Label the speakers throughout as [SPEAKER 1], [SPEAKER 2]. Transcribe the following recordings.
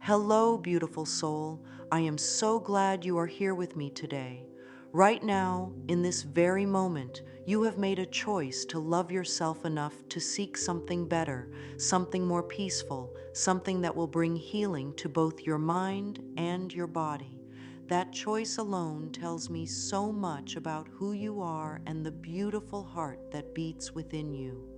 [SPEAKER 1] Hello, beautiful soul. I am so glad you are here with me today. Right now, in this very moment, you have made a choice to love yourself enough to seek something better, something more peaceful, something that will bring healing to both your mind and your body. That choice alone tells me so much about who you are and the beautiful heart that beats within you.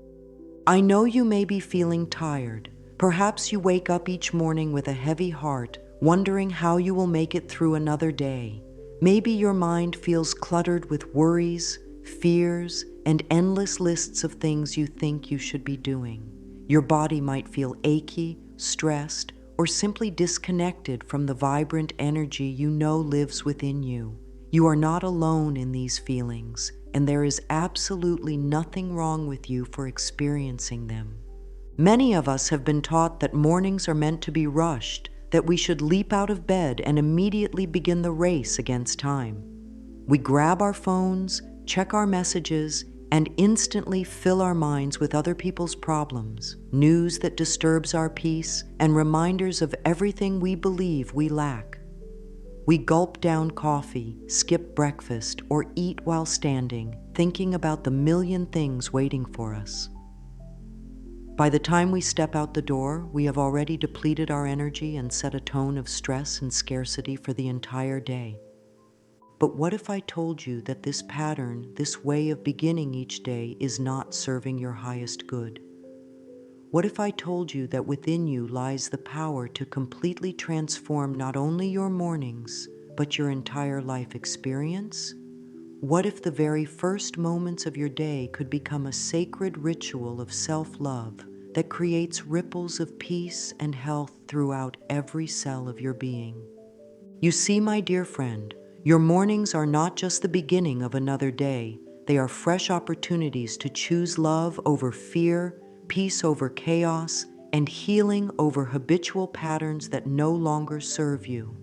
[SPEAKER 1] I know you may be feeling tired. Perhaps you wake up each morning with a heavy heart, wondering how you will make it through another day. Maybe your mind feels cluttered with worries, fears, and endless lists of things you think you should be doing. Your body might feel achy, stressed, or simply disconnected from the vibrant energy you know lives within you. You are not alone in these feelings, and there is absolutely nothing wrong with you for experiencing them. Many of us have been taught that mornings are meant to be rushed, that we should leap out of bed and immediately begin the race against time. We grab our phones, check our messages, and instantly fill our minds with other people's problems, news that disturbs our peace, and reminders of everything we believe we lack. We gulp down coffee, skip breakfast, or eat while standing, thinking about the million things waiting for us. By the time we step out the door, we have already depleted our energy and set a tone of stress and scarcity for the entire day. But what if I told you that this pattern, this way of beginning each day, is not serving your highest good? What if I told you that within you lies the power to completely transform not only your mornings, but your entire life experience? What if the very first moments of your day could become a sacred ritual of self-love that creates ripples of peace and health throughout every cell of your being? You see, my dear friend, your mornings are not just the beginning of another day. They are fresh opportunities to choose love over fear, peace over chaos, and healing over habitual patterns that no longer serve you.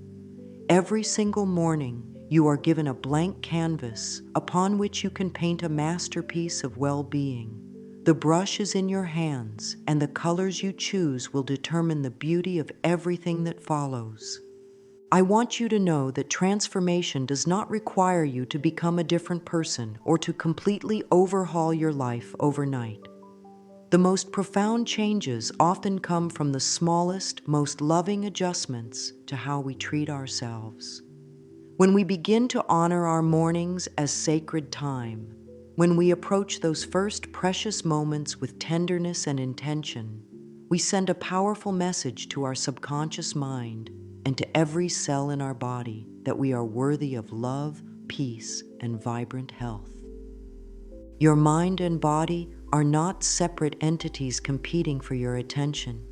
[SPEAKER 1] Every single morning, you are given a blank canvas upon which you can paint a masterpiece of well-being. The brush is in your hands, and the colors you choose will determine the beauty of everything that follows. I want you to know that transformation does not require you to become a different person or to completely overhaul your life overnight. The most profound changes often come from the smallest, most loving adjustments to how we treat ourselves. When we begin to honor our mornings as sacred time, when we approach those first precious moments with tenderness and intention, we send a powerful message to our subconscious mind and to every cell in our body that we are worthy of love, peace, and vibrant health. Your mind and body are not separate entities competing for your attention.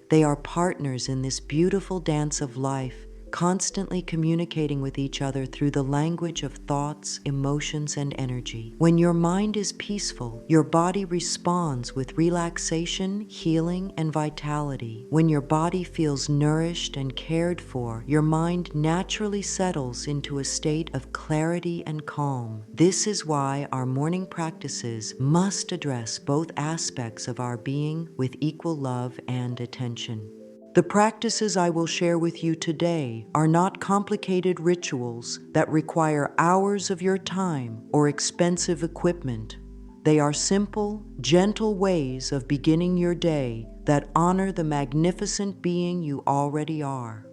[SPEAKER 1] They are partners in this beautiful dance of life, constantly communicating with each other through the language of thoughts, emotions, and energy. When your mind is peaceful, your body responds with relaxation, healing, and vitality. When your body feels nourished and cared for, your mind naturally settles into a state of clarity and calm. This is why our morning practices must address both aspects of our being with equal love and attention. The practices I will share with you today are not complicated rituals that require hours of your time or expensive equipment. They are simple, gentle ways of beginning your day that honor the magnificent being you already are.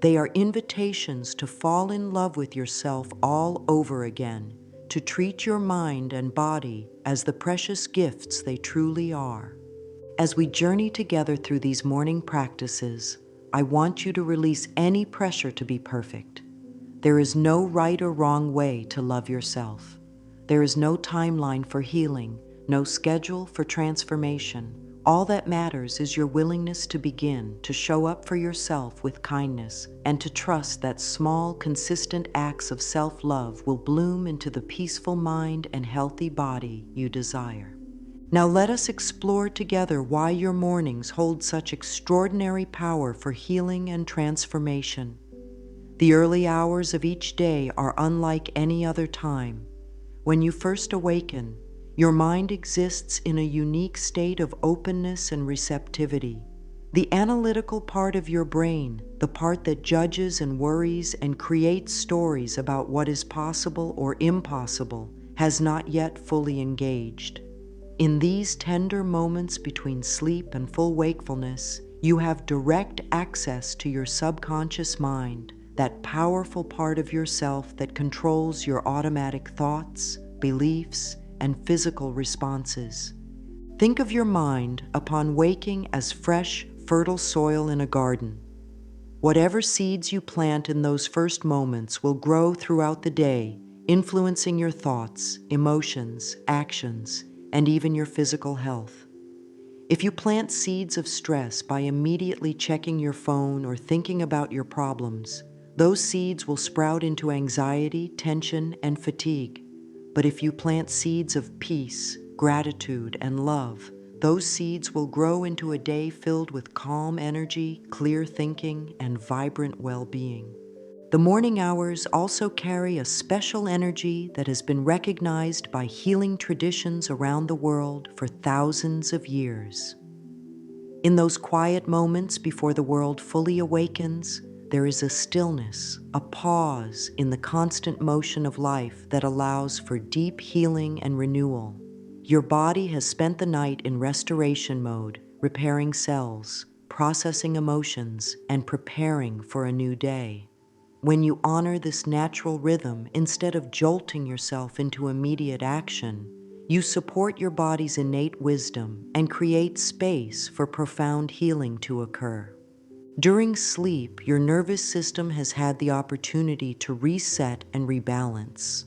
[SPEAKER 1] They are invitations to fall in love with yourself all over again, to treat your mind and body as the precious gifts they truly are. As we journey together through these morning practices, I want you to release any pressure to be perfect. There is no right or wrong way to love yourself. There is no timeline for healing, no schedule for transformation. All that matters is your willingness to begin, to show up for yourself with kindness, and to trust that small, consistent acts of self-love will bloom into the peaceful mind and healthy body you desire. Now let us explore together why your mornings hold such extraordinary power for healing and transformation. The early hours of each day are unlike any other time. When you first awaken, your mind exists in a unique state of openness and receptivity. The analytical part of your brain, the part that judges and worries and creates stories about what is possible or impossible, has not yet fully engaged. In these tender moments between sleep and full wakefulness, you have direct access to your subconscious mind, that powerful part of yourself that controls your automatic thoughts, beliefs, and physical responses. Think of your mind upon waking as fresh, fertile soil in a garden. Whatever seeds you plant in those first moments will grow throughout the day, influencing your thoughts, emotions, actions, and even your physical health. If you plant seeds of stress by immediately checking your phone or thinking about your problems, those seeds will sprout into anxiety, tension, and fatigue. But if you plant seeds of peace, gratitude, and love, those seeds will grow into a day filled with calm energy, clear thinking, and vibrant well-being. The morning hours also carry a special energy that has been recognized by healing traditions around the world for thousands of years. In those quiet moments before the world fully awakens, there is a stillness, a pause in the constant motion of life that allows for deep healing and renewal. Your body has spent the night in restoration mode, repairing cells, processing emotions, and preparing for a new day. When you honor this natural rhythm instead of jolting yourself into immediate action, you support your body's innate wisdom and create space for profound healing to occur. During sleep, your nervous system has had the opportunity to reset and rebalance.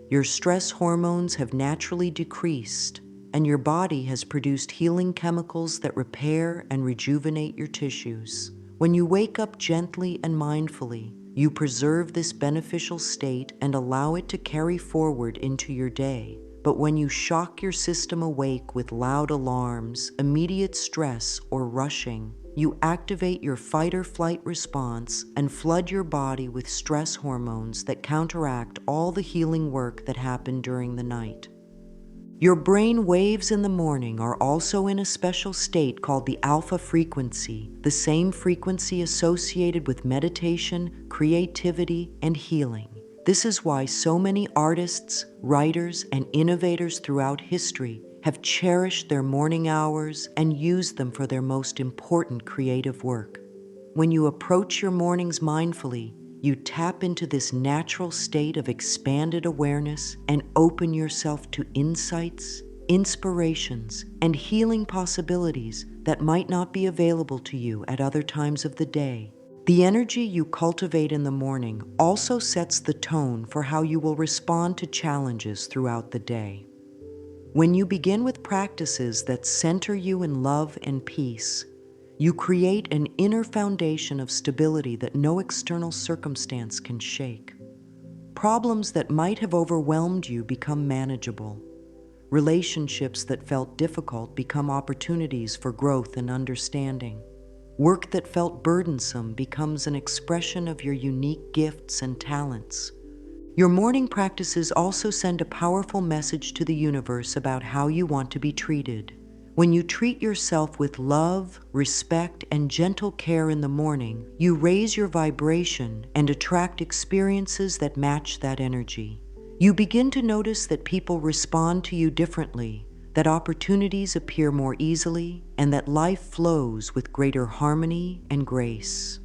[SPEAKER 1] Your stress hormones have naturally decreased, and your body has produced healing chemicals that repair and rejuvenate your tissues. When you wake up gently and mindfully, you preserve this beneficial state and allow it to carry forward into your day. But when you shock your system awake with loud alarms, immediate stress, or rushing, you activate your fight or flight response and flood your body with stress hormones that counteract all the healing work that happened during the night. Your brain waves in the morning are also in a special state called the alpha frequency, the same frequency associated with meditation, creativity, and healing. This is why so many artists, writers, and innovators throughout history have cherished their morning hours and used them for their most important creative work. When you approach your mornings mindfully, you tap into this natural state of expanded awareness and open yourself to insights, inspirations, and healing possibilities that might not be available to you at other times of the day. The energy you cultivate in the morning also sets the tone for how you will respond to challenges throughout the day. When you begin with practices that center you in love and peace, you create an inner foundation of stability that no external circumstance can shake. Problems that might have overwhelmed you become manageable. Relationships that felt difficult become opportunities for growth and understanding. Work that felt burdensome becomes an expression of your unique gifts and talents. Your morning practices also send a powerful message to the universe about how you want to be treated. When you treat yourself with love, respect, and gentle care in the morning, you raise your vibration and attract experiences that match that energy. You begin to notice that people respond to you differently, that opportunities appear more easily, and that life flows with greater harmony and grace.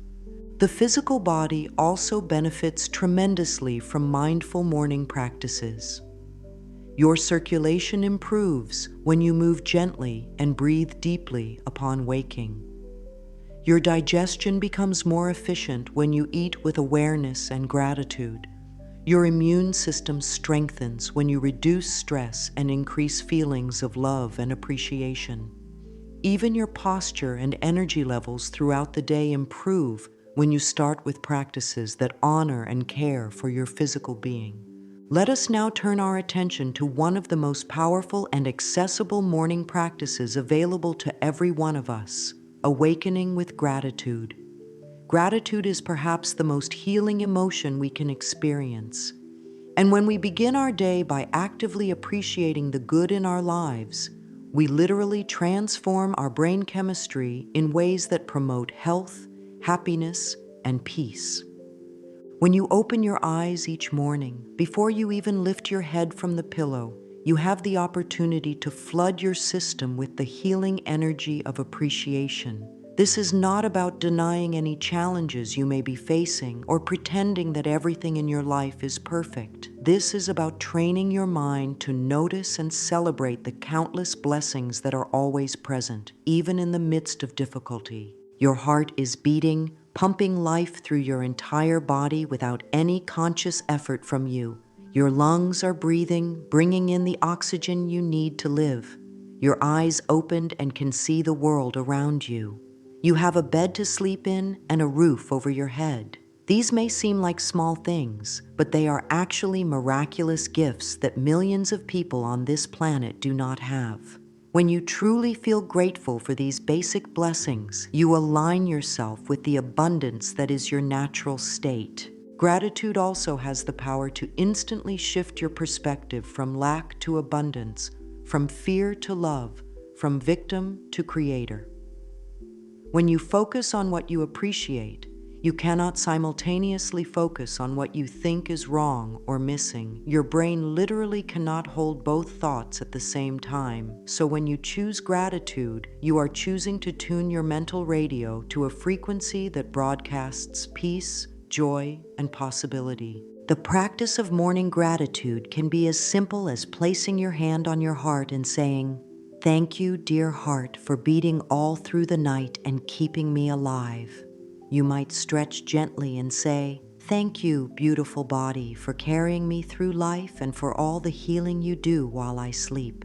[SPEAKER 1] The physical body also benefits tremendously from mindful morning practices. Your circulation improves when you move gently and breathe deeply upon waking. Your digestion becomes more efficient when you eat with awareness and gratitude. Your immune system strengthens when you reduce stress and increase feelings of love and appreciation. Even your posture and energy levels throughout the day improve when you start with practices that honor and care for your physical being. Let us now turn our attention to one of the most powerful and accessible morning practices available to every one of us: awakening with gratitude. Gratitude is perhaps the most healing emotion we can experience. And when we begin our day by actively appreciating the good in our lives, we literally transform our brain chemistry in ways that promote health, happiness, and peace. When you open your eyes each morning, before you even lift your head from the pillow, you have the opportunity to flood your system with the healing energy of appreciation. This is not about denying any challenges you may be facing or pretending that everything in your life is perfect. This is about training your mind to notice and celebrate the countless blessings that are always present, even in the midst of difficulty. Your heart is beating, pumping life through your entire body without any conscious effort from you. Your lungs are breathing, bringing in the oxygen you need to live. Your eyes opened and can see the world around you. You have a bed to sleep in and a roof over your head. These may seem like small things, but they are actually miraculous gifts that millions of people on this planet do not have. When you truly feel grateful for these basic blessings, you align yourself with the abundance that is your natural state. Gratitude also has the power to instantly shift your perspective from lack to abundance, from fear to love, from victim to creator. When you focus on what you appreciate, you cannot simultaneously focus on what you think is wrong or missing. Your brain literally cannot hold both thoughts at the same time. So when you choose gratitude, you are choosing to tune your mental radio to a frequency that broadcasts peace, joy, and possibility. The practice of morning gratitude can be as simple as placing your hand on your heart and saying, "Thank you, dear heart, for beating all through the night and keeping me alive." You might stretch gently and say, "Thank you, beautiful body, for carrying me through life and for all the healing you do while I sleep."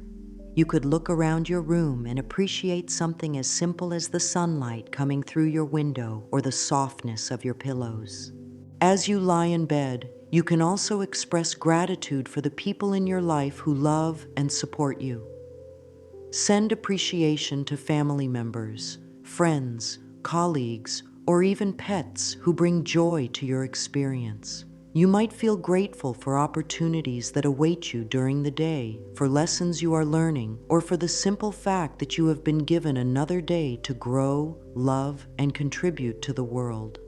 [SPEAKER 1] You could look around your room and appreciate something as simple as the sunlight coming through your window or the softness of your pillows. As you lie in bed, you can also express gratitude for the people in your life who love and support you. Send appreciation to family members, friends, colleagues, or even pets who bring joy to your experience. You might feel grateful for opportunities that await you during the day, for lessons you are learning, or for the simple fact that you have been given another day to grow, love, and contribute to the world.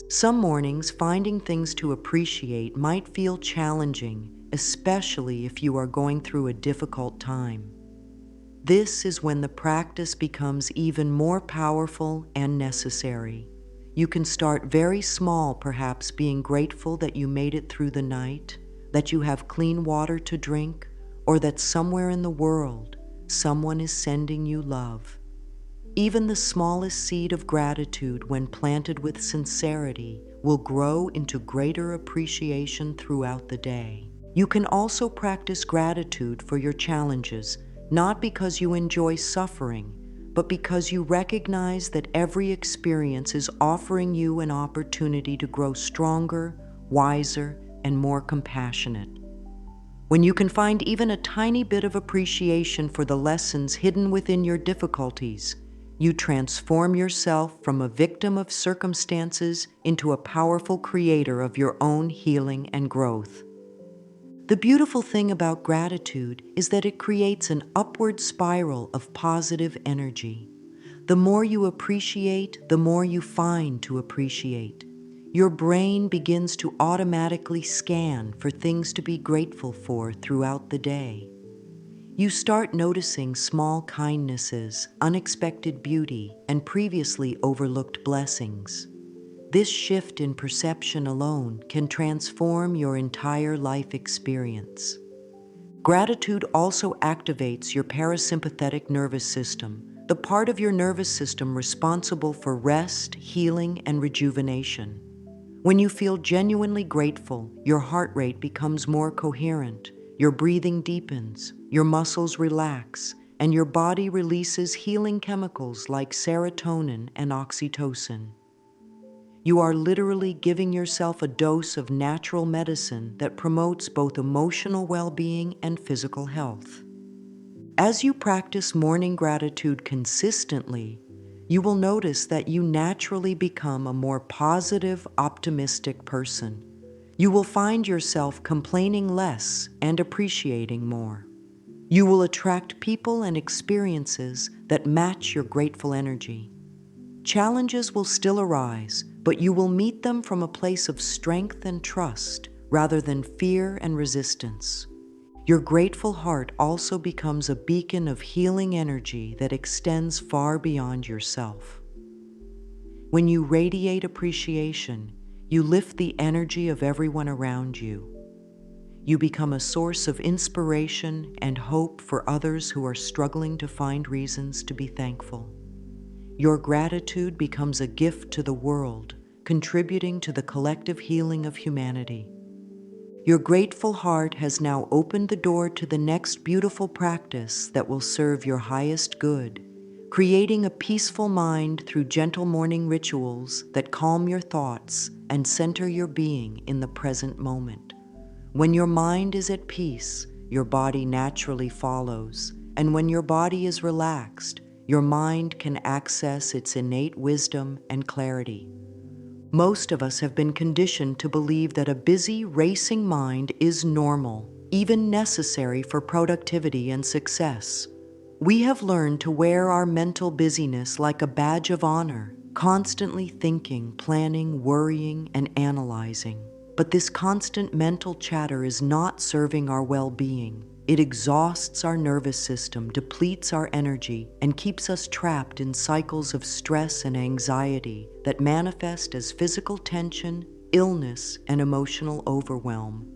[SPEAKER 1] Some mornings, finding things to appreciate might feel challenging, especially if you are going through a difficult time. This is when the practice becomes even more powerful and necessary. You can start very small, perhaps being grateful that you made it through the night, that you have clean water to drink, or that somewhere in the world, someone is sending you love. Even the smallest seed of gratitude, when planted with sincerity, will grow into greater appreciation throughout the day. You can also practice gratitude for your challenges, not because you enjoy suffering, but because you recognize that every experience is offering you an opportunity to grow stronger, wiser, and more compassionate. When you can find even a tiny bit of appreciation for the lessons hidden within your difficulties, you transform yourself from a victim of circumstances into a powerful creator of your own healing and growth. The beautiful thing about gratitude is that it creates an upward spiral of positive energy. The more you appreciate, the more you find to appreciate. Your brain begins to automatically scan for things to be grateful for throughout the day. You start noticing small kindnesses, unexpected beauty, and previously overlooked blessings. This shift in perception alone can transform your entire life experience. Gratitude also activates your parasympathetic nervous system, the part of your nervous system responsible for rest, healing, and rejuvenation. When you feel genuinely grateful, your heart rate becomes more coherent, your breathing deepens, your muscles relax, and your body releases healing chemicals like serotonin and oxytocin. You are literally giving yourself a dose of natural medicine that promotes both emotional well-being and physical health. As you practice morning gratitude consistently, you will notice that you naturally become a more positive, optimistic person. You will find yourself complaining less and appreciating more. You will attract people and experiences that match your grateful energy. Challenges will still arise, but you will meet them from a place of strength and trust rather than fear and resistance. Your grateful heart also becomes a beacon of healing energy that extends far beyond yourself. When you radiate appreciation, you lift the energy of everyone around you. You become a source of inspiration and hope for others who are struggling to find reasons to be thankful. Your gratitude becomes a gift to the world, contributing to the collective healing of humanity. Your grateful heart has now opened the door to the next beautiful practice that will serve your highest good, creating a peaceful mind through gentle morning rituals that calm your thoughts and center your being in the present moment. When your mind is at peace, your body naturally follows, and when your body is relaxed, your mind can access its innate wisdom and clarity. Most of us have been conditioned to believe that a busy, racing mind is normal, even necessary for productivity and success. We have learned to wear our mental busyness like a badge of honor, constantly thinking, planning, worrying, and analyzing. But this constant mental chatter is not serving our well-being. It exhausts our nervous system, depletes our energy, and keeps us trapped in cycles of stress and anxiety that manifest as physical tension, illness, and emotional overwhelm.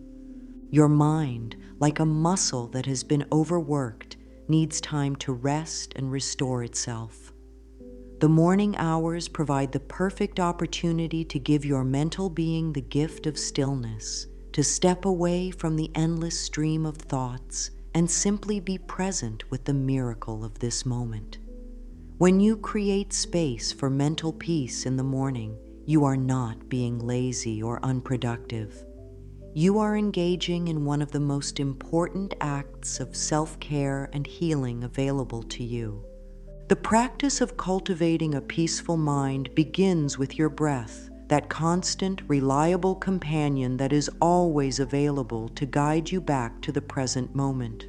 [SPEAKER 1] Your mind, like a muscle that has been overworked, needs time to rest and restore itself. The morning hours provide the perfect opportunity to give your mental being the gift of stillness, to step away from the endless stream of thoughts and simply be present with the miracle of this moment. When you create space for mental peace in the morning, you are not being lazy or unproductive. You are engaging in one of the most important acts of self-care and healing available to you. The practice of cultivating a peaceful mind begins with your breath, that constant, reliable companion that is always available to guide you back to the present moment.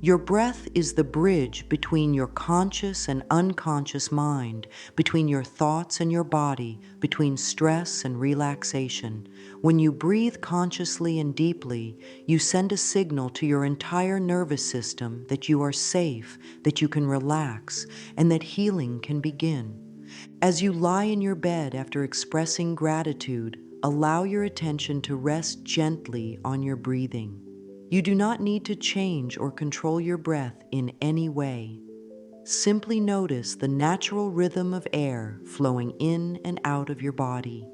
[SPEAKER 1] Your breath is the bridge between your conscious and unconscious mind, between your thoughts and your body, between stress and relaxation. When you breathe consciously and deeply, you send a signal to your entire nervous system that you are safe, that you can relax, and that healing can begin. As you lie in your bed after expressing gratitude, allow your attention to rest gently on your breathing. You do not need to change or control your breath in any way. Simply notice the natural rhythm of air flowing in and out of your body.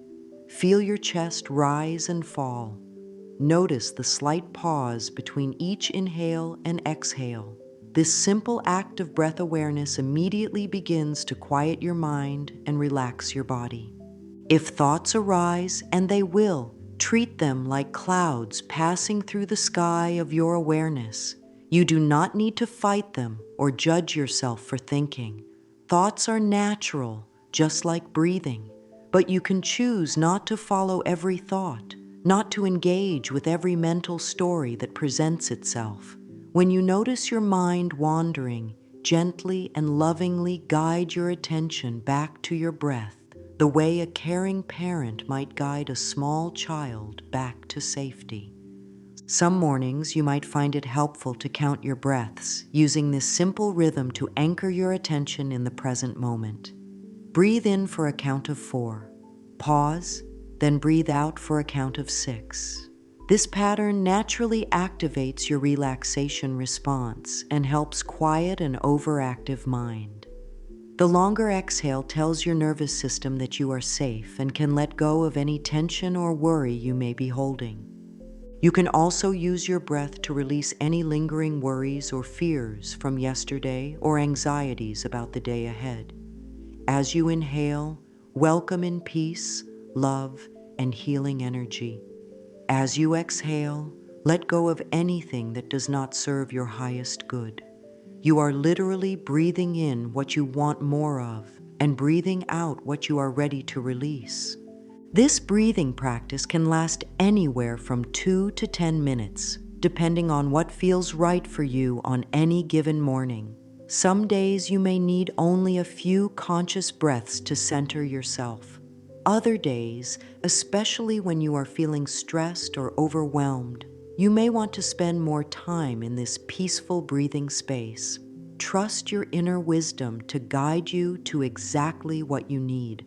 [SPEAKER 1] Feel your chest rise and fall. Notice the slight pause between each inhale and exhale. This simple act of breath awareness immediately begins to quiet your mind and relax your body. If thoughts arise, and they will, treat them like clouds passing through the sky of your awareness. You do not need to fight them or judge yourself for thinking. Thoughts are natural, just like breathing, but you can choose not to follow every thought, not to engage with every mental story that presents itself. When you notice your mind wandering, gently and lovingly guide your attention back to your breath, the way a caring parent might guide a small child back to safety. Some mornings you might find it helpful to count your breaths, using this simple rhythm to anchor your attention in the present moment. Breathe in for a count of 4. Pause, then breathe out for a count of 6. This pattern naturally activates your relaxation response and helps quiet an overactive mind. The longer exhale tells your nervous system that you are safe and can let go of any tension or worry you may be holding. You can also use your breath to release any lingering worries or fears from yesterday or anxieties about the day ahead. As you inhale, welcome in peace, love, and healing energy. As you exhale, let go of anything that does not serve your highest good. You are literally breathing in what you want more of and breathing out what you are ready to release. This breathing practice can last anywhere from 2 to 10 minutes. depending on what feels right for you on any given morning. Some days you may need only a few conscious breaths to center yourself. Other days, especially when you are feeling stressed or overwhelmed, you may want to spend more time in this peaceful breathing space. Trust your inner wisdom to guide you to exactly what you need.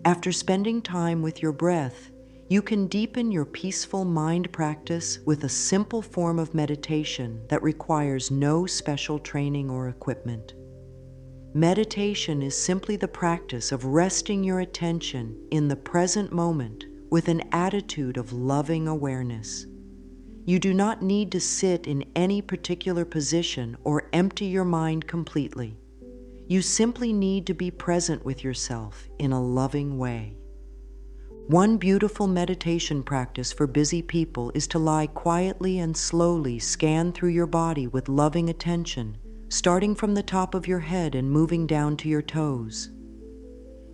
[SPEAKER 1] After spending time with your breath, you can deepen your peaceful mind practice with a simple form of meditation that requires no special training or equipment. Meditation is simply the practice of resting your attention in the present moment with an attitude of loving awareness. You do not need to sit in any particular position or empty your mind completely. You simply need to be present with yourself in a loving way. One beautiful meditation practice for busy people is to lie quietly and slowly scan through your body with loving attention, starting from the top of your head and moving down to your toes.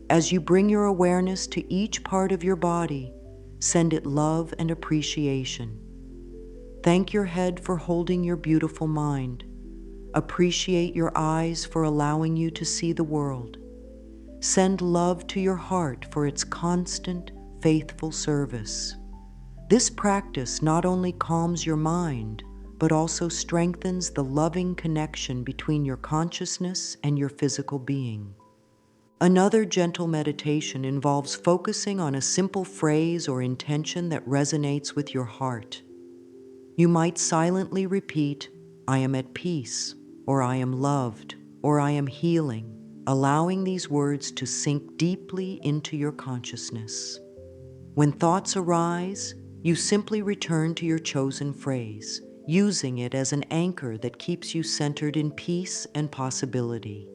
[SPEAKER 1] As you bring your awareness to each part of your body, send it love and appreciation. Thank your head for holding your beautiful mind. Appreciate your eyes for allowing you to see the world. Send love to your heart for its constant, faithful service. This practice not only calms your mind, but also strengthens the loving connection between your consciousness and your physical being. Another gentle meditation involves focusing on a simple phrase or intention that resonates with your heart. You might silently repeat, "I am at peace," or "I am loved," or "I am healing," allowing these words to sink deeply into your consciousness. When thoughts arise, you simply return to your chosen phrase, using it as an anchor that keeps you centered in peace and possibility.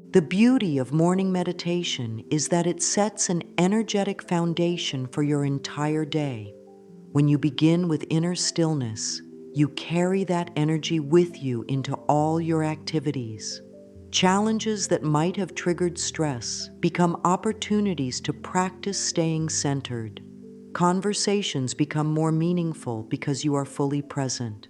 [SPEAKER 1] The beauty of morning meditation is that it sets an energetic foundation for your entire day. When you begin with inner stillness, you carry that energy with you into all your activities. Challenges that might have triggered stress become opportunities to practice staying centered. Conversations become more meaningful because you are fully present.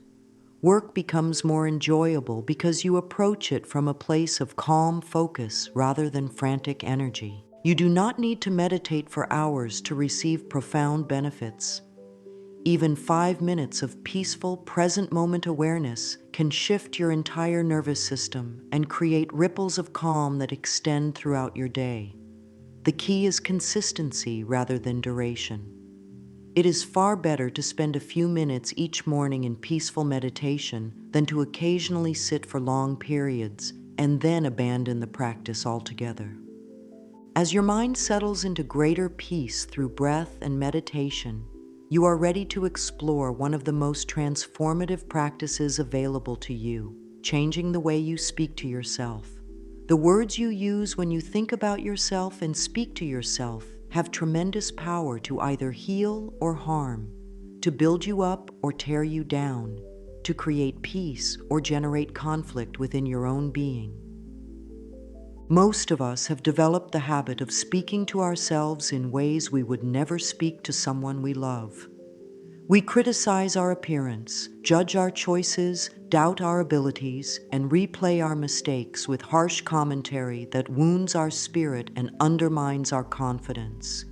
[SPEAKER 1] Work becomes more enjoyable because you approach it from a place of calm focus rather than frantic energy. You do not need to meditate for hours to receive profound benefits. Even 5 minutes of peaceful, present moment awareness can shift your entire nervous system and create ripples of calm that extend throughout your day. The key is consistency rather than duration. It is far better to spend a few minutes each morning in peaceful meditation than to occasionally sit for long periods and then abandon the practice altogether. As your mind settles into greater peace through breath and meditation, you are ready to explore one of the most transformative practices available to you, changing the way you speak to yourself. The words you use when you think about yourself and speak to yourself have tremendous power to either heal or harm, to build you up or tear you down, to create peace or generate conflict within your own being. Most of us have developed the habit of speaking to ourselves in ways we would never speak to someone we love. We criticize our appearance, judge our choices, doubt our abilities, and replay our mistakes with harsh commentary that wounds our spirit and undermines our confidence.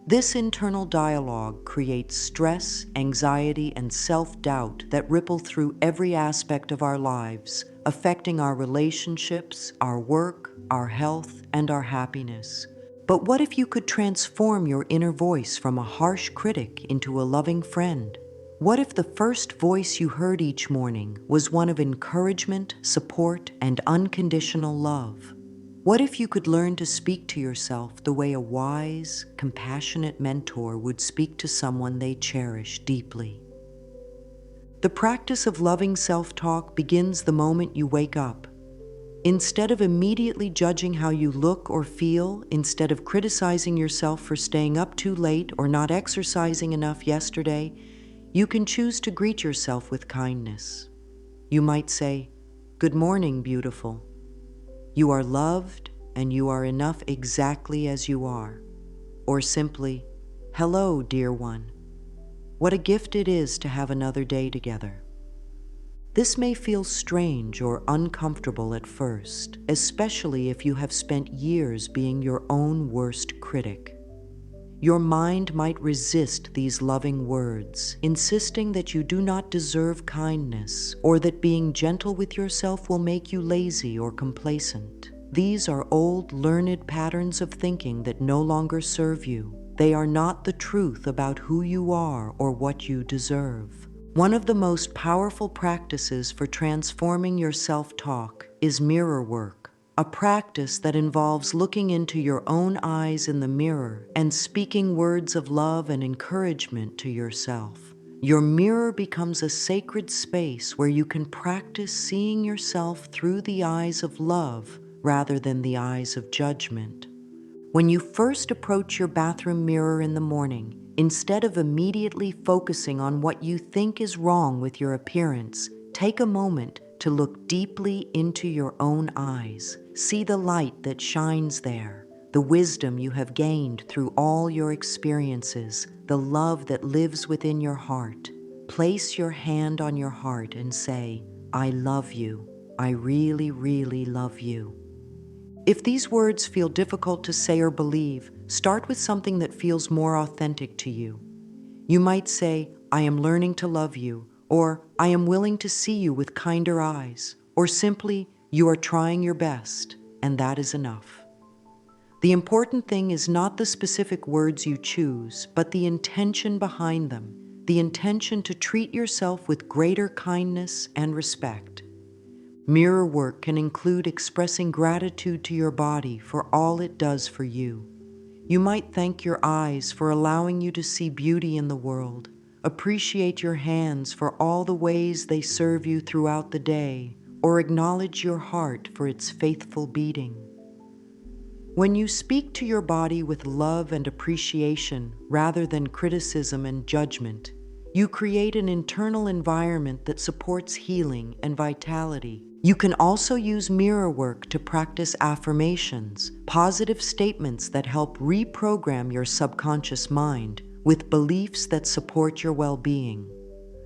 [SPEAKER 1] This internal dialogue creates stress, anxiety, and self-doubt that ripple through every aspect of our lives, affecting our relationships, our work, our health, and our happiness. But what if you could transform your inner voice from a harsh critic into a loving friend? What if the first voice you heard each morning was one of encouragement, support, and unconditional love? What if you could learn to speak to yourself the way a wise, compassionate mentor would speak to someone they cherish deeply? The practice of loving self-talk begins the moment you wake up. Instead of immediately judging how you look or feel, instead of criticizing yourself for staying up too late or not exercising enough yesterday, you can choose to greet yourself with kindness. You might say, "Good morning, beautiful. You are loved and you are enough exactly as you are." Or simply, "Hello, dear one. What a gift it is to have another day together. This may feel strange or uncomfortable at first, especially if you have spent years being your own worst critic. Your mind might resist these loving words, insisting that you do not deserve kindness or that being gentle with yourself will make you lazy or complacent. These are old, learned patterns of thinking that no longer serve you. They are not the truth about who you are or what you deserve. One of the most powerful practices for transforming your self-talk is mirror work, a practice that involves looking into your own eyes in the mirror and speaking words of love and encouragement to yourself. Your mirror becomes a sacred space where you can practice seeing yourself through the eyes of love rather than the eyes of judgment. When you first approach your bathroom mirror in the morning, instead of immediately focusing on what you think is wrong with your appearance, take a moment to look deeply into your own eyes. See the light that shines there, the wisdom you have gained through all your experiences, the love that lives within your heart. Place your hand on your heart and say, "I love you. I really, really love you." If these words feel difficult to say or believe, start with something that feels more authentic to you. You might say, "I am learning to love you," or "I am willing to see you with kinder eyes," or simply, "You are trying your best," and that is enough. The important thing is not the specific words you choose, but the intention behind them, the intention to treat yourself with greater kindness and respect. Mirror work can include expressing gratitude to your body for all it does for you. You might thank your eyes for allowing you to see beauty in the world, appreciate your hands for all the ways they serve you throughout the day, or acknowledge your heart for its faithful beating. When you speak to your body with love and appreciation rather than criticism and judgment, you create an internal environment that supports healing and vitality. You can also use mirror work to practice affirmations, positive statements that help reprogram your subconscious mind with beliefs that support your well-being.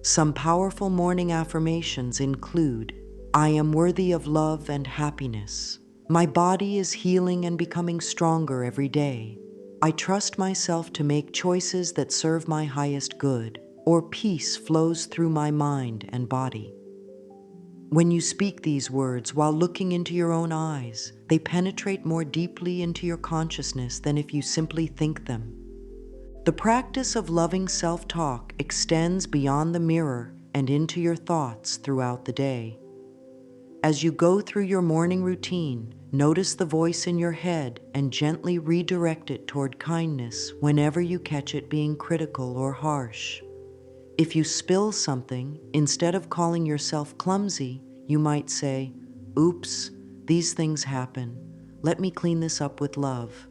[SPEAKER 1] Some powerful morning affirmations include, "I am worthy of love and happiness. My body is healing and becoming stronger every day. I trust myself to make choices that serve my highest good," or "Peace flows through my mind and body." When you speak these words while looking into your own eyes, they penetrate more deeply into your consciousness than if you simply think them. The practice of loving self-talk extends beyond the mirror and into your thoughts throughout the day. As you go through your morning routine, notice the voice in your head and gently redirect it toward kindness whenever you catch it being critical or harsh. If you spill something, instead of calling yourself clumsy, you might say, "Oops, these things happen. Let me clean this up with love."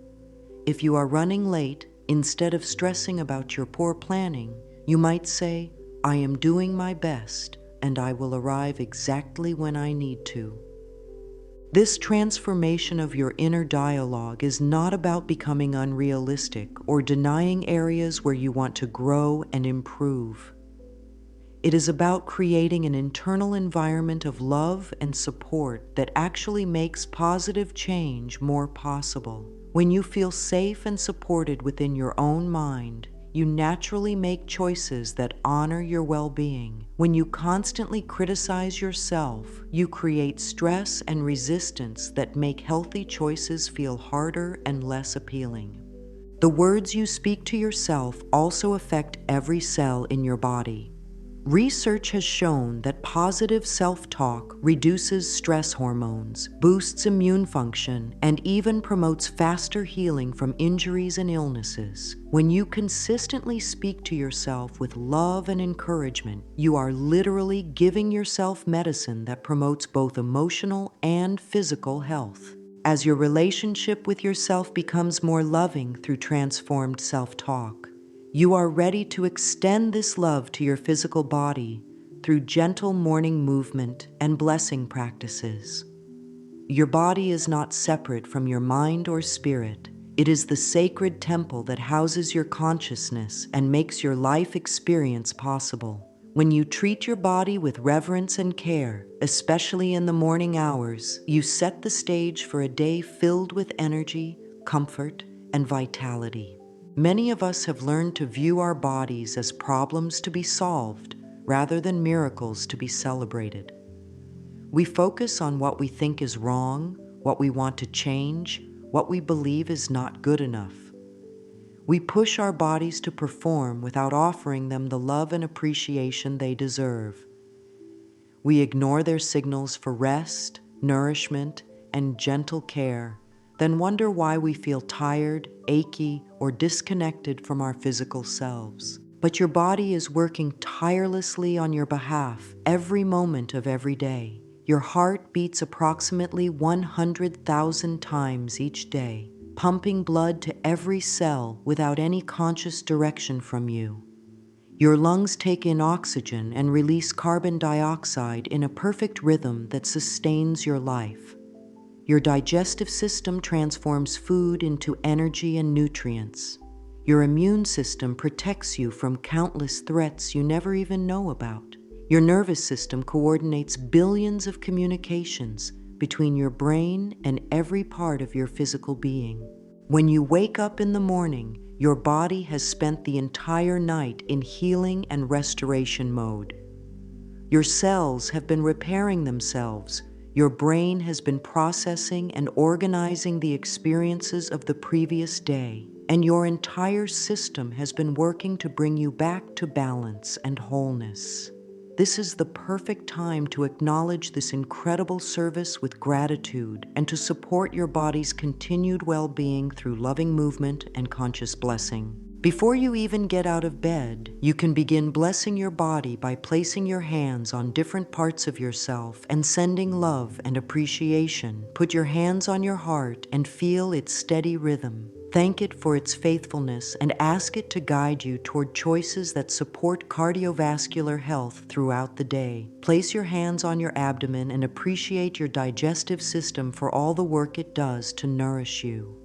[SPEAKER 1] If you are running late, instead of stressing about your poor planning, you might say, "I am doing my best, and I will arrive exactly when I need to." This transformation of your inner dialogue is not about becoming unrealistic or denying areas where you want to grow and improve. It is about creating an internal environment of love and support that actually makes positive change more possible. When you feel safe and supported within your own mind, you naturally make choices that honor your well-being. When you constantly criticize yourself, you create stress and resistance that make healthy choices feel harder and less appealing. The words you speak to yourself also affect every cell in your body. Research has shown that positive self-talk reduces stress hormones, boosts immune function, and even promotes faster healing from injuries and illnesses. When you consistently speak to yourself with love and encouragement, you are literally giving yourself medicine that promotes both emotional and physical health. As your relationship with yourself becomes more loving through transformed self-talk, you are ready to extend this love to your physical body through gentle morning movement and blessing practices. Your body is not separate from your mind or spirit. It is the sacred temple that houses your consciousness and makes your life experience possible. When you treat your body with reverence and care, especially in the morning hours, you set the stage for a day filled with energy, comfort, and vitality. Many of us have learned to view our bodies as problems to be solved rather than miracles to be celebrated. We focus on what we think is wrong, what we want to change, what we believe is not good enough. We push our bodies to perform without offering them the love and appreciation they deserve. We ignore their signals for rest, nourishment, and gentle care, then wonder why we feel tired, achy, or disconnected from our physical selves. But your body is working tirelessly on your behalf every moment of every day. Your heart beats approximately 100,000 times each day, pumping blood to every cell without any conscious direction from you. Your lungs take in oxygen and release carbon dioxide in a perfect rhythm that sustains your life. Your digestive system transforms food into energy and nutrients. Your immune system protects you from countless threats you never even know about. Your nervous system coordinates billions of communications between your brain and every part of your physical being. When you wake up in the morning, your body has spent the entire night in healing and restoration mode. Your cells have been repairing themselves. Your brain has been processing and organizing the experiences of the previous day, and your entire system has been working to bring you back to balance and wholeness. This is the perfect time to acknowledge this incredible service with gratitude and to support your body's continued well-being through loving movement and conscious blessing. Before you even get out of bed, you can begin blessing your body by placing your hands on different parts of yourself and sending love and appreciation. Put your hands on your heart and feel its steady rhythm. Thank it for its faithfulness and ask it to guide you toward choices that support cardiovascular health throughout the day. Place your hands on your abdomen and appreciate your digestive system for all the work it does to nourish you.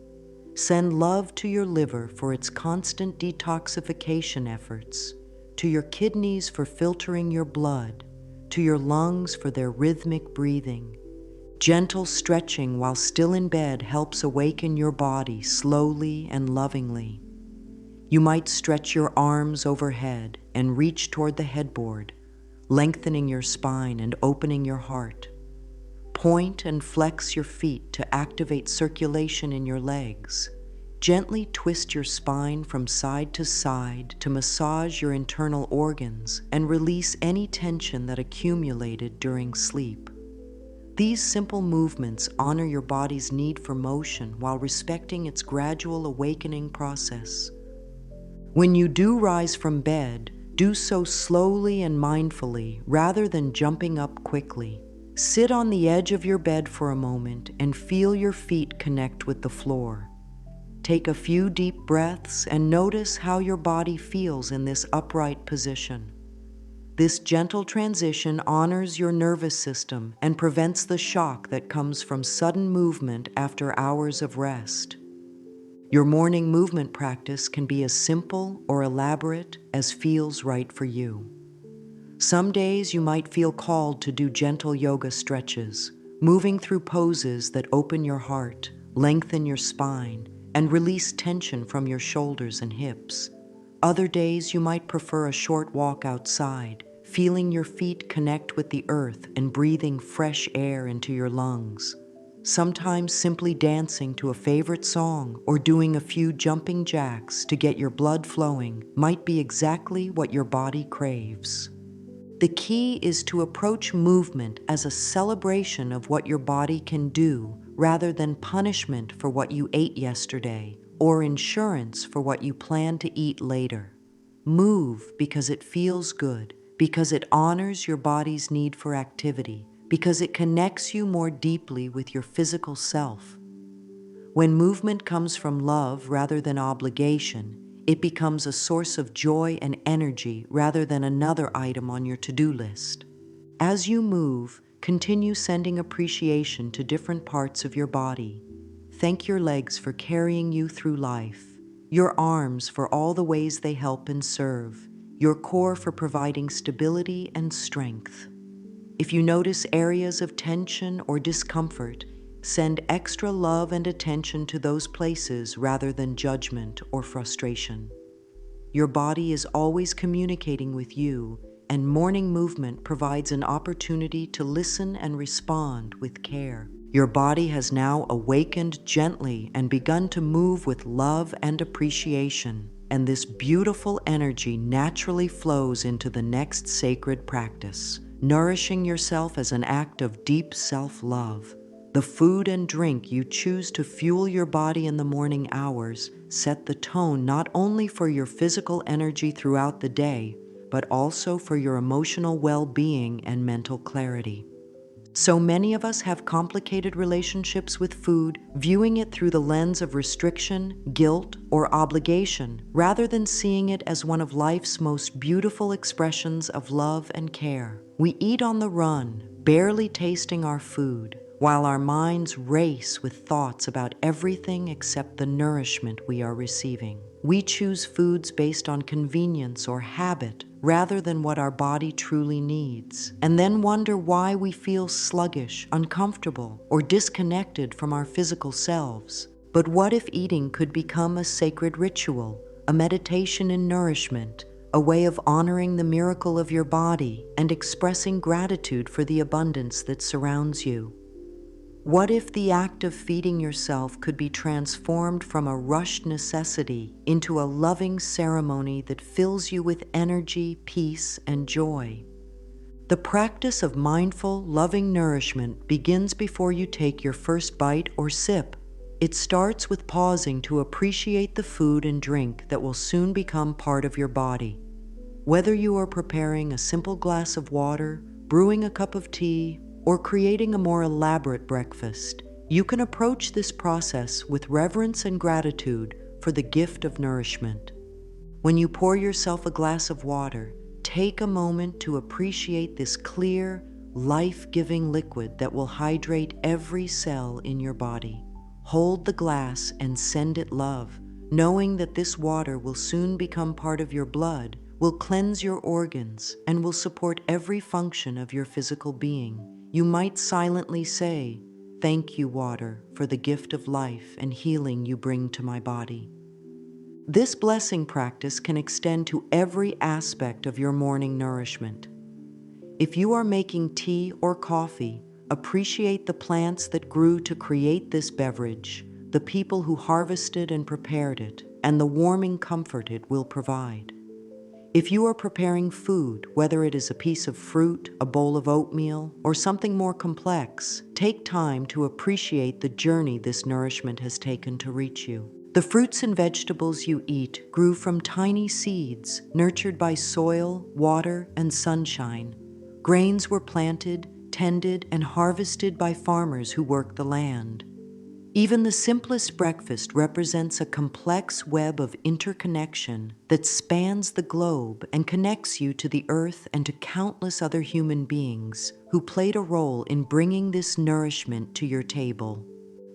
[SPEAKER 1] Send love to your liver for its constant detoxification efforts, to your kidneys for filtering your blood, to your lungs for their rhythmic breathing. Gentle stretching while still in bed helps awaken your body slowly and lovingly. You might stretch your arms overhead and reach toward the headboard, lengthening your spine and opening your heart. Point and flex your feet to activate circulation in your legs. Gently twist your spine from side to side to massage your internal organs and release any tension that accumulated during sleep. These simple movements honor your body's need for motion while respecting its gradual awakening process. When you do rise from bed, do so slowly and mindfully rather than jumping up quickly. Sit on the edge of your bed for a moment and feel your feet connect with the floor. Take a few deep breaths and notice how your body feels in this upright position. This gentle transition honors your nervous system and prevents the shock that comes from sudden movement after hours of rest. Your morning movement practice can be as simple or elaborate as feels right for you. Some days you might feel called to do gentle yoga stretches, moving through poses that open your heart, lengthen your spine, and release tension from your shoulders and hips. Other days you might prefer a short walk outside, feeling your feet connect with the earth and breathing fresh air into your lungs. Sometimes simply dancing to a favorite song or doing a few jumping jacks to get your blood flowing might be exactly what your body craves. The key is to approach movement as a celebration of what your body can do rather than punishment for what you ate yesterday or insurance for what you plan to eat later. Move because it feels good, because it honors your body's need for activity, because it connects you more deeply with your physical self. When movement comes from love rather than obligation, it becomes a source of joy and energy rather than another item on your to-do list. As you move, continue sending appreciation to different parts of your body. thank your legs for carrying you through life, your arms for all the ways they help and serve, your core for providing stability and strength. If you notice areas of tension or discomfort, send extra love and attention to those places rather than judgment or frustration. Your body is always communicating with you, and morning movement provides an opportunity to listen and respond with care. Your body has now awakened gently and begun to move with love and appreciation, and this beautiful energy naturally flows into the next sacred practice, nourishing yourself as an act of deep self-love. The food and drink you choose to fuel your body in the morning hours set the tone not only for your physical energy throughout the day, but also for your emotional well-being and mental clarity. So many of us have complicated relationships with food, viewing it through the lens of restriction, guilt, or obligation, rather than seeing it as one of life's most beautiful expressions of love and care. We eat on the run, barely tasting our food, while our minds race with thoughts about everything except the nourishment we are receiving. We choose foods based on convenience or habit rather than what our body truly needs, and then wonder why we feel sluggish, uncomfortable, or disconnected from our physical selves. But what if eating could become a sacred ritual, a meditation in nourishment, a way of honoring the miracle of your body and expressing gratitude for the abundance that surrounds you? What if the act of feeding yourself could be transformed from a rushed necessity into a loving ceremony that fills you with energy, peace, and joy? The practice of mindful, loving nourishment begins before you take your first bite or sip. It starts with pausing to appreciate the food and drink that will soon become part of your body. Whether you are preparing a simple glass of water, brewing a cup of tea, or creating a more elaborate breakfast, you can approach this process with reverence and gratitude for the gift of nourishment. When you pour yourself a glass of water, take a moment to appreciate this clear, life-giving liquid that will hydrate every cell in your body. Hold the glass and send it love, knowing that this water will soon become part of your blood, will cleanse your organs, and will support every function of your physical being. You might silently say, "Thank you, water, for the gift of life and healing you bring to my body." This blessing practice can extend to every aspect of your morning nourishment. If you are making tea or coffee, appreciate the plants that grew to create this beverage, the people who harvested and prepared it, and the warming comfort it will provide. If you are preparing food, whether it is a piece of fruit, a bowl of oatmeal, or something more complex, take time to appreciate the journey this nourishment has taken to reach you. The fruits and vegetables you eat grew from tiny seeds, nurtured by soil, water, and sunshine. Grains were planted, tended, and harvested by farmers who work the land. Even the simplest breakfast represents a complex web of interconnection that spans the globe and connects you to the earth and to countless other human beings who played a role in bringing this nourishment to your table.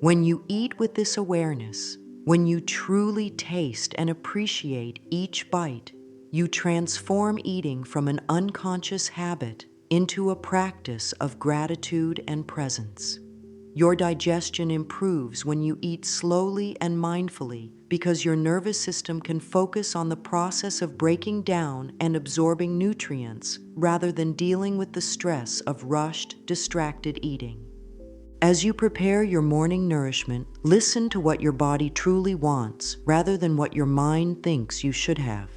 [SPEAKER 1] When you eat with this awareness, when you truly taste and appreciate each bite, you transform eating from an unconscious habit into a practice of gratitude and presence. Your digestion improves when you eat slowly and mindfully because your nervous system can focus on the process of breaking down and absorbing nutrients rather than dealing with the stress of rushed, distracted eating. As you prepare your morning nourishment, listen to what your body truly wants rather than what your mind thinks you should have.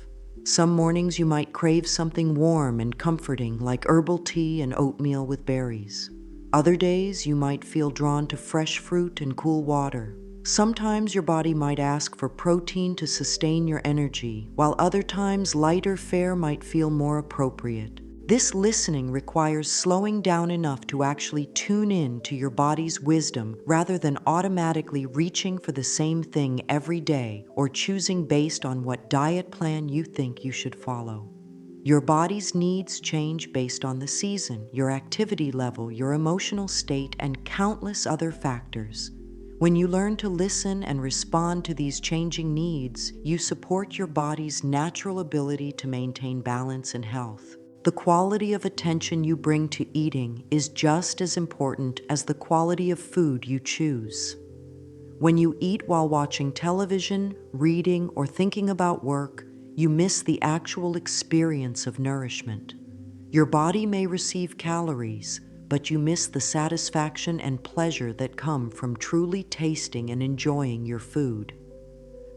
[SPEAKER 1] Some mornings you might crave something warm and comforting like herbal tea and oatmeal with berries. Other days, you might feel drawn to fresh fruit and cool water. Sometimes your body might ask for protein to sustain your energy, while other times lighter fare might feel more appropriate. This listening requires slowing down enough to actually tune in to your body's wisdom rather than automatically reaching for the same thing every day or choosing based on what diet plan you think you should follow. Your body's needs change based on the season, your activity level, your emotional state, and countless other factors. When you learn to listen and respond to these changing needs, you support your body's natural ability to maintain balance and health. The quality of attention you bring to eating is just as important as the quality of food you choose. When you eat while watching television, reading, or thinking about work, you miss the actual experience of nourishment. Your body may receive calories, but you miss the satisfaction and pleasure that come from truly tasting and enjoying your food.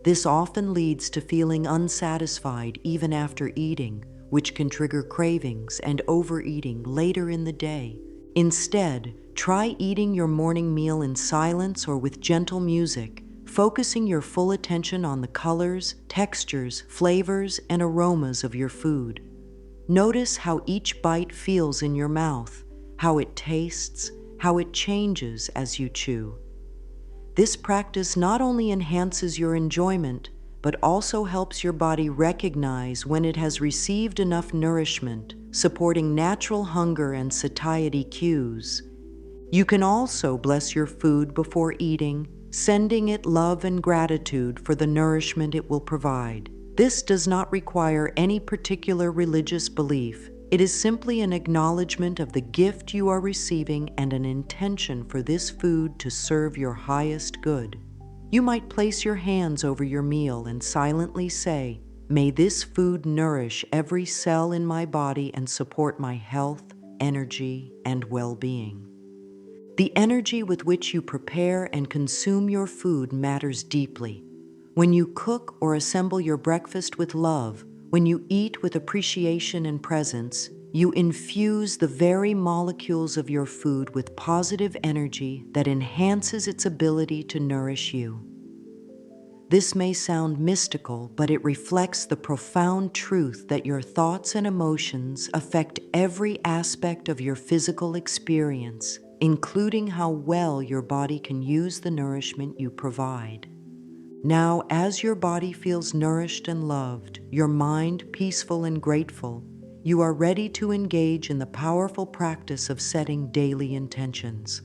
[SPEAKER 1] This often leads to feeling unsatisfied even after eating, which can trigger cravings and overeating later in the day. Instead, try eating your morning meal in silence or with gentle music, focusing your full attention on the colors, textures, flavors, and aromas of your food. Notice how each bite feels in your mouth, how it tastes, how it changes as you chew. This practice not only enhances your enjoyment, but also helps your body recognize when it has received enough nourishment, supporting natural hunger and satiety cues. You can also bless your food before eating, sending it love and gratitude for the nourishment it will provide. This does not require any particular religious belief. It is simply an acknowledgement of the gift you are receiving and an intention for this food to serve your highest good. You might place your hands over your meal and silently say, "May this food nourish every cell in my body and support my health, energy, and well-being." The energy with which you prepare and consume your food matters deeply. When you cook or assemble your breakfast with love, when you eat with appreciation and presence, you infuse the very molecules of your food with positive energy that enhances its ability to nourish you. This may sound mystical, but it reflects the profound truth that your thoughts and emotions affect every aspect of your physical experience, including how well your body can use the nourishment you provide. Now, as your body feels nourished and loved, your mind peaceful and grateful, you are ready to engage in the powerful practice of setting daily intentions.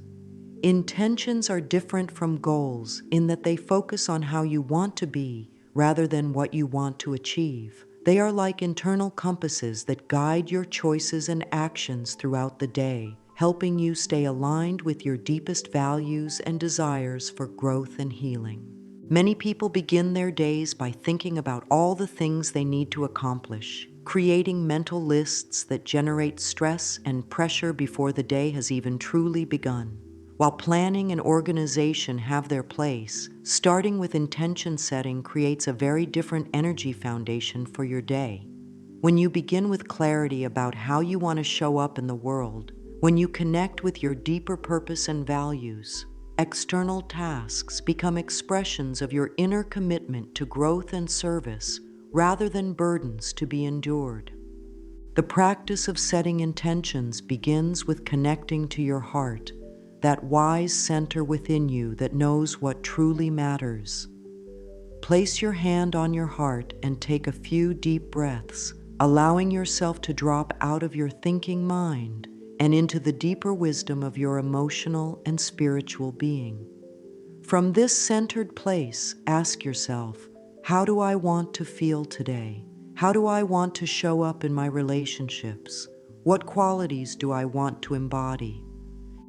[SPEAKER 1] Intentions are different from goals in that they focus on how you want to be rather than what you want to achieve. They are like internal compasses that guide your choices and actions throughout the day, helping you stay aligned with your deepest values and desires for growth and healing. Many people begin their days by thinking about all the things they need to accomplish, creating mental lists that generate stress and pressure before the day has even truly begun. While planning and organization have their place, starting with intention setting creates a very different energy foundation for your day. When you begin with clarity about how you want to show up in the world, when you connect with your deeper purpose and values, external tasks become expressions of your inner commitment to growth and service rather than burdens to be endured. The practice of setting intentions begins with connecting to your heart, that wise center within you that knows what truly matters. Place your hand on your heart and take a few deep breaths, allowing yourself to drop out of your thinking mind and into the deeper wisdom of your emotional and spiritual being. From this centered place, ask yourself, how do I want to feel today? How do I want to show up in my relationships? What qualities do I want to embody?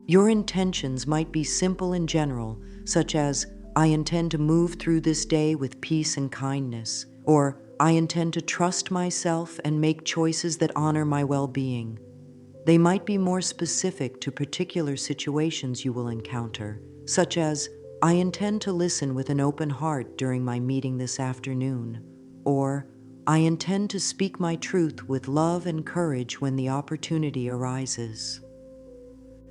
[SPEAKER 1] Your intentions might be simple and general, such as, I intend to move through this day with peace and kindness, or I intend to trust myself and make choices that honor my well-being. They might be more specific to particular situations you will encounter, such as, I intend to listen with an open heart during my meeting this afternoon, or I intend to speak my truth with love and courage when the opportunity arises.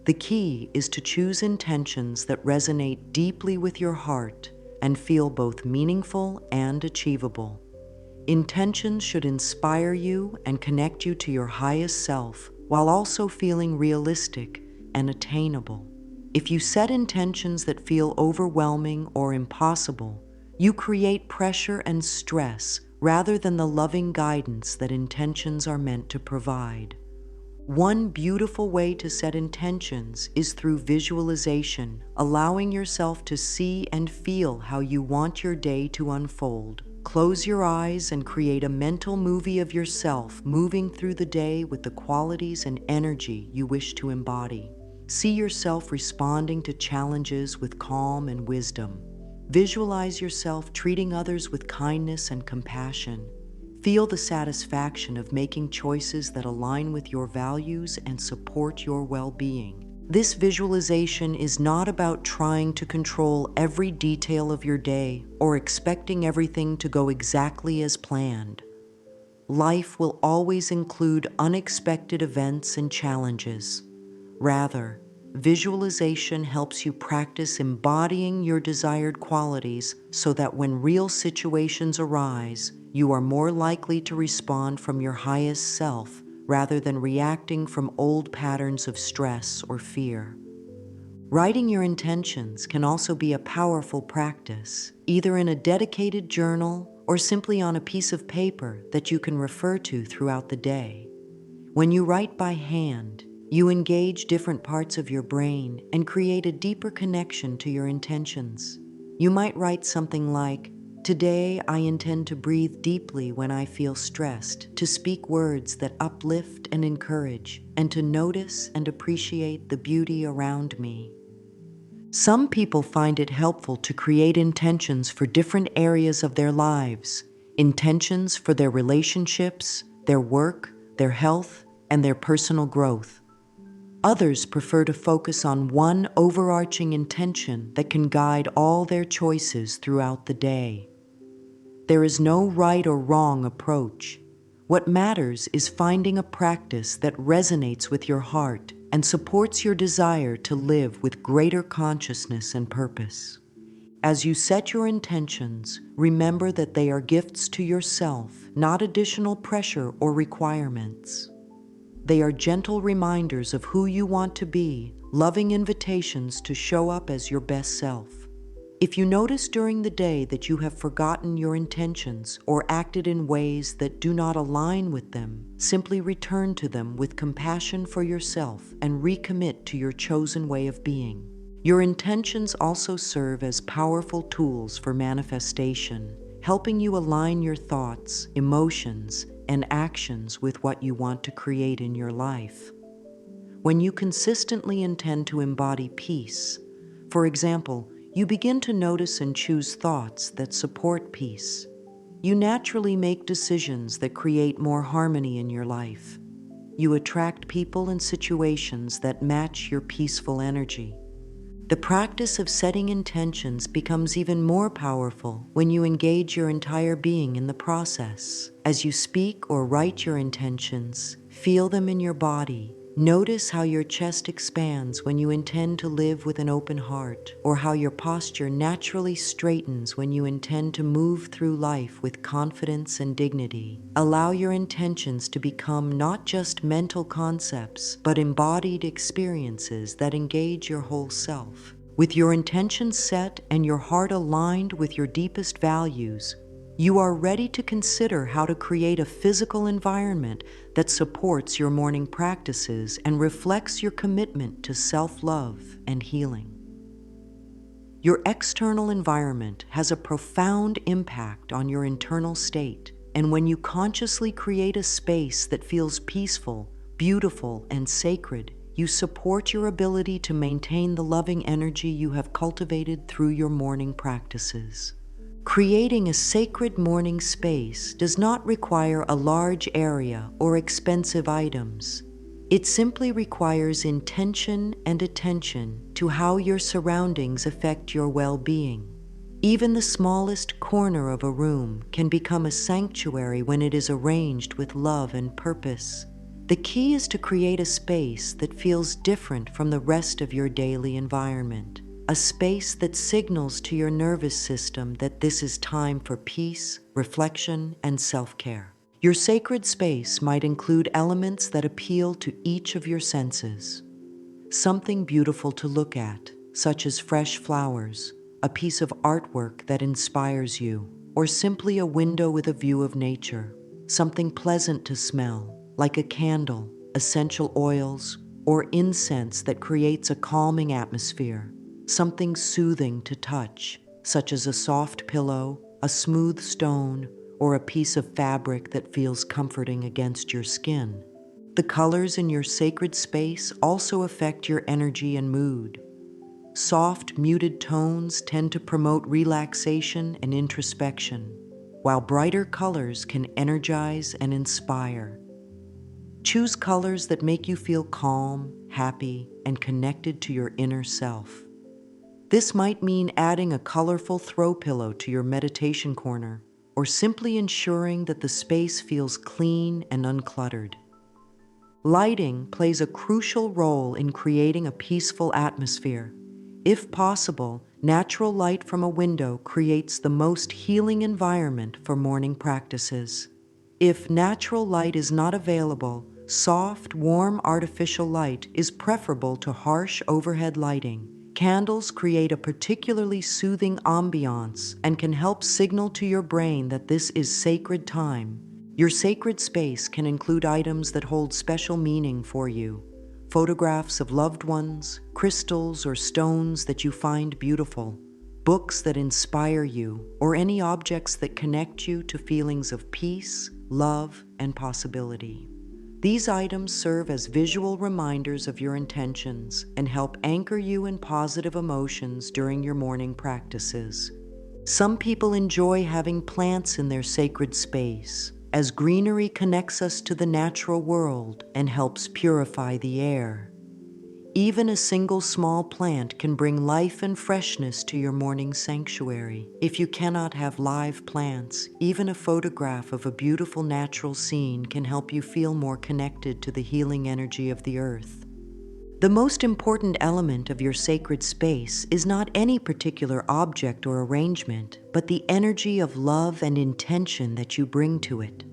[SPEAKER 1] The key is to choose intentions that resonate deeply with your heart and feel both meaningful and achievable. Intentions should inspire you and connect you to your highest self while also feeling realistic and attainable. If you set intentions that feel overwhelming or impossible, you create pressure and stress rather than the loving guidance that intentions are meant to provide. One beautiful way to set intentions is through visualization, allowing yourself to see and feel how you want your day to unfold. Close your eyes and create a mental movie of yourself moving through the day with the qualities and energy you wish to embody. See yourself responding to challenges with calm and wisdom. Visualize yourself treating others with kindness and compassion. Feel the satisfaction of making choices that align with your values and support your well-being. This visualization is not about trying to control every detail of your day or expecting everything to go exactly as planned. Life will always include unexpected events and challenges. Rather, visualization helps you practice embodying your desired qualities so that when real situations arise, you are more likely to respond from your highest self rather than reacting from old patterns of stress or fear. Writing your intentions can also be a powerful practice, either in a dedicated journal or simply on a piece of paper that you can refer to throughout the day. When you write by hand, you engage different parts of your brain and create a deeper connection to your intentions. You might write something like, "Today I intend to breathe deeply when I feel stressed, to speak words that uplift and encourage, and to notice and appreciate the beauty around me." Some people find it helpful to create intentions for different areas of their lives, intentions for their relationships, their work, their health, and their personal growth. Others prefer to focus on one overarching intention that can guide all their choices throughout the day. There is no right or wrong approach. What matters is finding a practice that resonates with your heart and supports your desire to live with greater consciousness and purpose. As you set your intentions, remember that they are gifts to yourself, not additional pressure or requirements. They are gentle reminders of who you want to be, loving invitations to show up as your best self. If you notice during the day that you have forgotten your intentions or acted in ways that do not align with them, simply return to them with compassion for yourself and recommit to your chosen way of being. Your intentions also serve as powerful tools for manifestation, helping you align your thoughts, emotions, and actions with what you want to create in your life. When you consistently intend to embody peace, for example, you begin to notice and choose thoughts that support peace. You naturally make decisions that create more harmony in your life. You attract people and situations that match your peaceful energy. The practice of setting intentions becomes even more powerful when you engage your entire being in the process. As you speak or write your intentions, feel them in your body. Notice how your chest expands when you intend to live with an open heart, or how your posture naturally straightens when you intend to move through life with confidence and dignity. Allow your intentions to become not just mental concepts, but embodied experiences that engage your whole self. With your intentions set and your heart aligned with your deepest values, you are ready to consider how to create a physical environment that supports your morning practices and reflects your commitment to self-love and healing. Your external environment has a profound impact on your internal state, and when you consciously create a space that feels peaceful, beautiful, and sacred, you support your ability to maintain the loving energy you have cultivated through your morning practices. Creating a sacred morning space does not require a large area or expensive items. It simply requires intention and attention to how your surroundings affect your well-being. Even the smallest corner of a room can become a sanctuary when it is arranged with love and purpose. The key is to create a space that feels different from the rest of your daily environment. A space that signals to your nervous system that this is time for peace, reflection, and self-care. Your sacred space might include elements that appeal to each of your senses. Something beautiful to look at, such as fresh flowers, a piece of artwork that inspires you, or simply a window with a view of nature. Something pleasant to smell, like a candle, essential oils, or incense that creates a calming atmosphere, something soothing to touch, such as a soft pillow, a smooth stone, or a piece of fabric that feels comforting against your skin. The colors in your sacred space also affect your energy and mood. Soft, muted tones tend to promote relaxation and introspection, while brighter colors can energize and inspire. Choose colors that make you feel calm, happy, and connected to your inner self. This might mean adding a colorful throw pillow to your meditation corner, or simply ensuring that the space feels clean and uncluttered. Lighting plays a crucial role in creating a peaceful atmosphere. If possible, natural light from a window creates the most healing environment for morning practices. If natural light is not available, soft, warm artificial light is preferable to harsh overhead lighting. Candles create a particularly soothing ambiance and can help signal to your brain that this is sacred time. Your sacred space can include items that hold special meaning for you. Photographs of loved ones, crystals or stones that you find beautiful, books that inspire you, or any objects that connect you to feelings of peace, love, and possibility. These items serve as visual reminders of your intentions and help anchor you in positive emotions during your morning practices. Some people enjoy having plants in their sacred space, as greenery connects us to the natural world and helps purify the air. Even a single small plant can bring life and freshness to your morning sanctuary. If you cannot have live plants, even a photograph of a beautiful natural scene can help you feel more connected to the healing energy of the earth. The most important element of your sacred space is not any particular object or arrangement, but the energy of love and intention that you bring to it.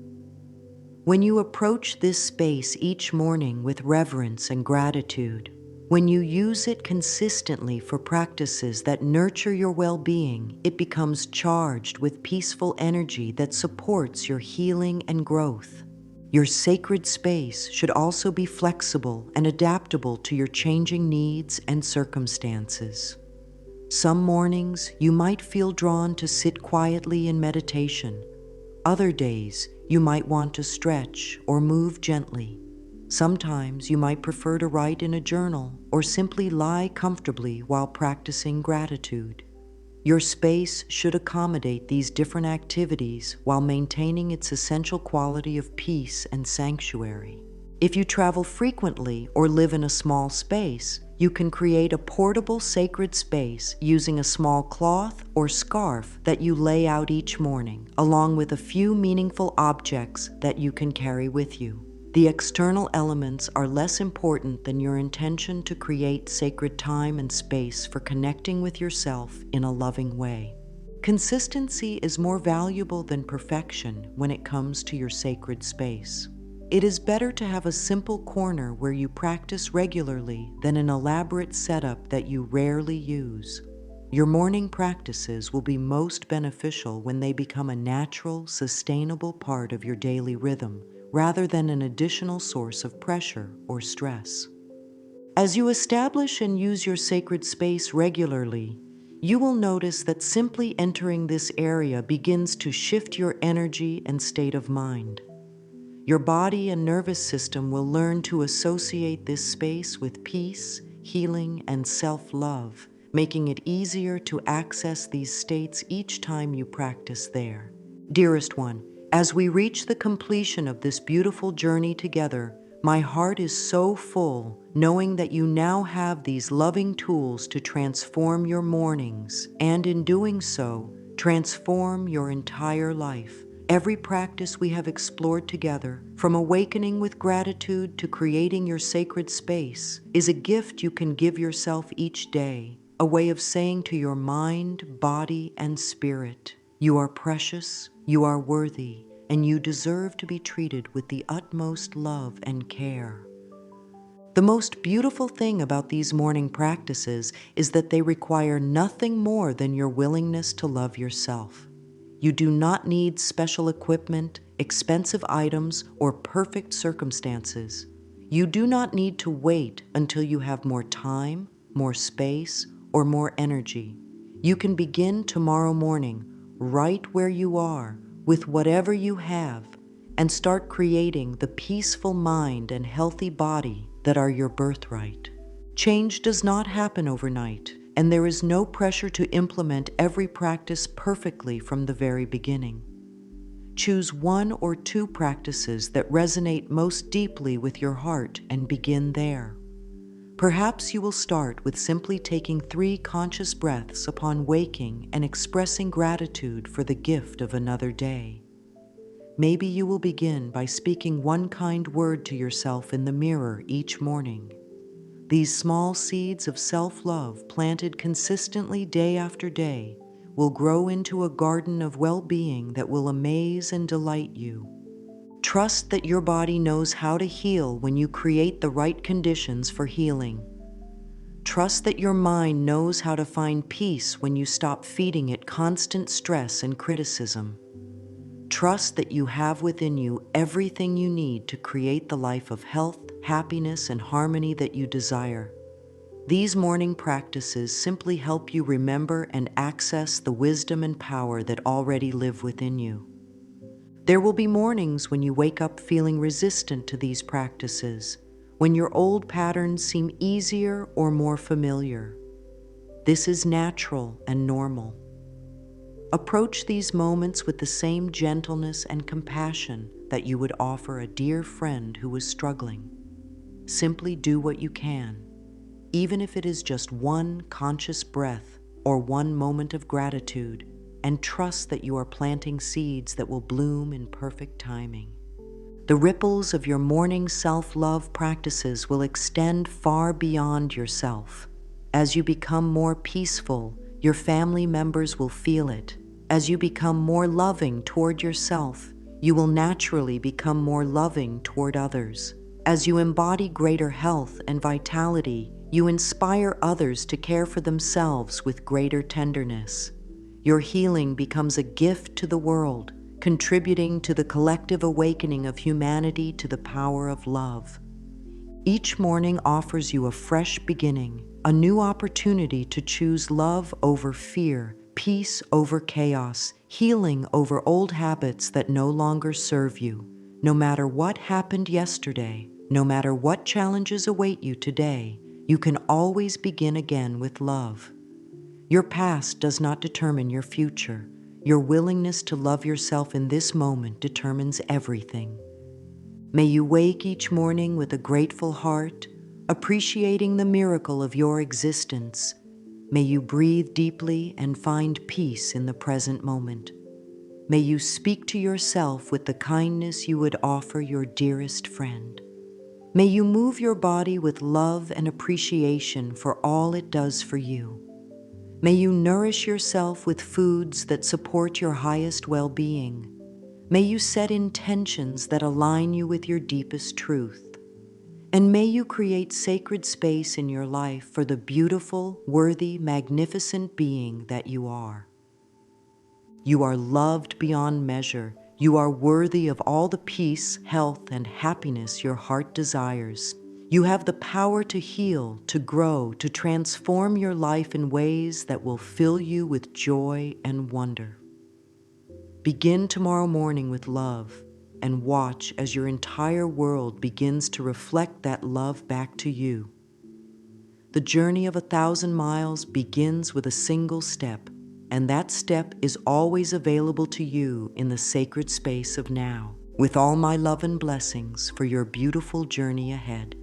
[SPEAKER 1] When you approach this space each morning with reverence and gratitude, when you use it consistently for practices that nurture your well-being, it becomes charged with peaceful energy that supports your healing and growth. Your sacred space should also be flexible and adaptable to your changing needs and circumstances. Some mornings, you might feel drawn to sit quietly in meditation. Other days, you might want to stretch or move gently. Sometimes you might prefer to write in a journal or simply lie comfortably while practicing gratitude. Your space should accommodate these different activities while maintaining its essential quality of peace and sanctuary. If you travel frequently or live in a small space, you can create a portable sacred space using a small cloth or scarf that you lay out each morning, along with a few meaningful objects that you can carry with you. The external elements are less important than your intention to create sacred time and space for connecting with yourself in a loving way. Consistency is more valuable than perfection when it comes to your sacred space. It is better to have a simple corner where you practice regularly than an elaborate setup that you rarely use. Your morning practices will be most beneficial when they become a natural, sustainable part of your daily rhythm, rather than an additional source of pressure or stress. As you establish and use your sacred space regularly, you will notice that simply entering this area begins to shift your energy and state of mind. Your body and nervous system will learn to associate this space with peace, healing, and self-love, making it easier to access these states each time you practice there. Dearest one, as we reach the completion of this beautiful journey together, my heart is so full knowing that you now have these loving tools to transform your mornings, and in doing so, transform your entire life. Every practice we have explored together, from awakening with gratitude to creating your sacred space, is a gift you can give yourself each day, a way of saying to your mind, body, and spirit, you are precious, you are worthy, and you deserve to be treated with the utmost love and care. The most beautiful thing about these morning practices is that they require nothing more than your willingness to love yourself. You do not need special equipment, expensive items, or perfect circumstances. You do not need to wait until you have more time, more space, or more energy. You can begin tomorrow morning, right where you are, with whatever you have, and start creating the peaceful mind and healthy body that are your birthright. Change does not happen overnight, and there is no pressure to implement every practice perfectly from the very beginning. Choose one or two practices that resonate most deeply with your heart and begin there. Perhaps you will start with simply taking 3 conscious breaths upon waking and expressing gratitude for the gift of another day. Maybe you will begin by speaking one kind word to yourself in the mirror each morning. These small seeds of self-love planted consistently day after day will grow into a garden of well-being that will amaze and delight you. Trust that your body knows how to heal when you create the right conditions for healing. Trust that your mind knows how to find peace when you stop feeding it constant stress and criticism. Trust that you have within you everything you need to create the life of health, happiness, and harmony that you desire. These morning practices simply help you remember and access the wisdom and power that already live within you. There will be mornings when you wake up feeling resistant to these practices, when your old patterns seem easier or more familiar. This is natural and normal. Approach these moments with the same gentleness and compassion that you would offer a dear friend who is struggling. Simply do what you can, even if it is just one conscious breath or one moment of gratitude, and trust that you are planting seeds that will bloom in perfect timing. The ripples of your morning self-love practices will extend far beyond yourself. As you become more peaceful, your family members will feel it. As you become more loving toward yourself, you will naturally become more loving toward others. As you embody greater health and vitality, you inspire others to care for themselves with greater tenderness. Your healing becomes a gift to the world, contributing to the collective awakening of humanity to the power of love. Each morning offers you a fresh beginning, a new opportunity to choose love over fear, peace over chaos, healing over old habits that no longer serve you. No matter what happened yesterday, no matter what challenges await you today, you can always begin again with love. Your past does not determine your future. Your willingness to love yourself in this moment determines everything. May you wake each morning with a grateful heart, appreciating the miracle of your existence. May you breathe deeply and find peace in the present moment. May you speak to yourself with the kindness you would offer your dearest friend. May you move your body with love and appreciation for all it does for you. May you nourish yourself with foods that support your highest well-being. May you set intentions that align you with your deepest truth. And may you create sacred space in your life for the beautiful, worthy, magnificent being that you are. You are loved beyond measure. You are worthy of all the peace, health, and happiness your heart desires. You have the power to heal, to grow, to transform your life in ways that will fill you with joy and wonder. Begin tomorrow morning with love, and watch as your entire world begins to reflect that love back to you. The journey of 1,000 miles begins with a single step, and that step is always available to you in the sacred space of now. With all my love and blessings for your beautiful journey ahead.